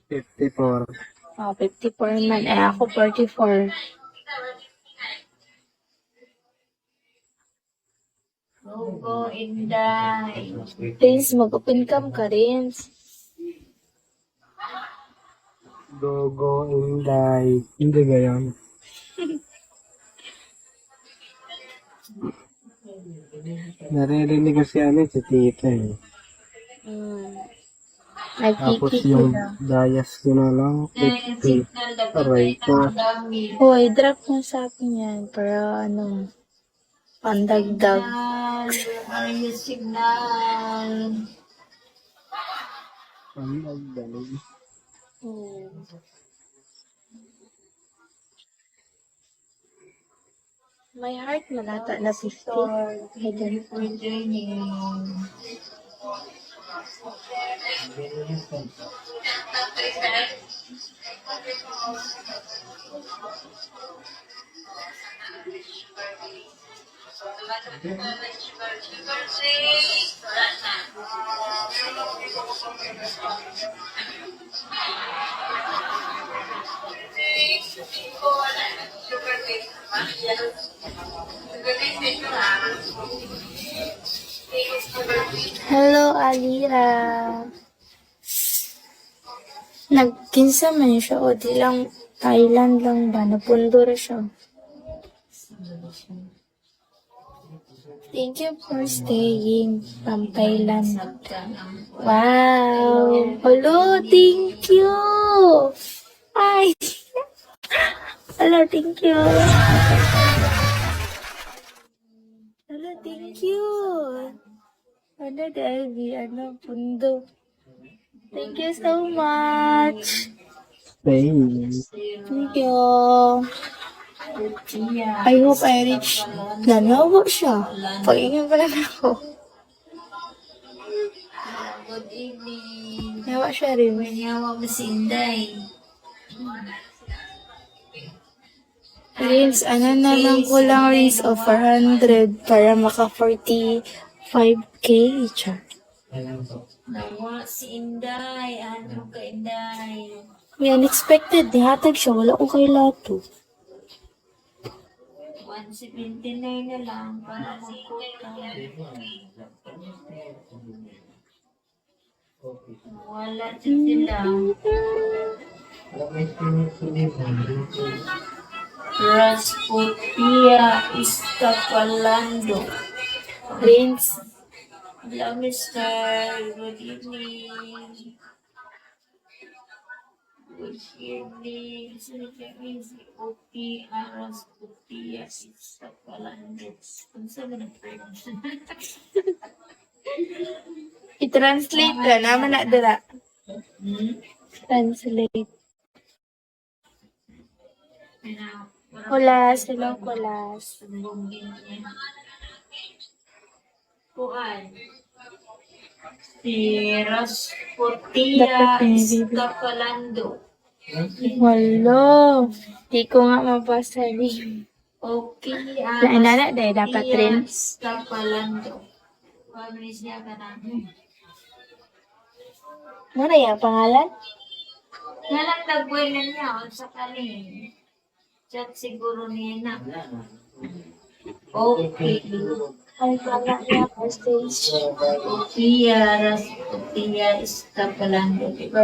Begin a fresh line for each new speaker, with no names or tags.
54.
Oh, 54 man. Eh, ako 44.
Logo, Inday.
Prince, mag-open cam ka rin.
Dogo, Inday. Hindi ba yan? Naririnig ko si si tita eh. Tapos
Nagkiki
yung
na.
dayas ko na lang, 50. Aray ko.
Hoy, drop mo sa akin yan para pandagdag.
Are you signal?
Pandagdag.
My heart malata na 50.
Thank you for joining.
Hello, Alira. Nagkinsa man siya o di lang Thailand lang ba? Napundor siya. Thank you for staying from Thailand. Wow! Hello, thank you! Ay! Hello, thank you! Hello, thank you! Ano dahil pundo. Thank you so much!
Thanks.
Thank you! I hope I reach Lanovo siya. Pag-ingin pala na ako.
Good evening.
Nawa siya rin.
Manyawa mo si Inday.
Rins, ano na lang ko lang Rins of 400 para maka 45k siya.
Nawa si Inday. Ano ka, Inday?
May unexpected. Nihatag siya. Wala ko kay lato.
179 na lang para magkuta. Wala sila. Rasputia Iztapalando.
Rins,
Hello, Mr. Good evening. Good evening. Si Opi Rasputia Iztapalando. Kung saan mo na-friend?
i-translate ka naman na dira. Translate. Kulas, hello kulas.
Kuan. Si Rasputia Iztapalando.
Walo. Di ko nga mabasa ni.
Okay.
Nainana dahil dapat rin.
Iztapalando. Pabilis niya ka na.
Ano yung pangalan?
Nalang nagbuhay na niya. Sa kanin. Chat siguro niya na. Okay.
Ay, pala niya, stage.
Sofia Rasputia Iztapalando.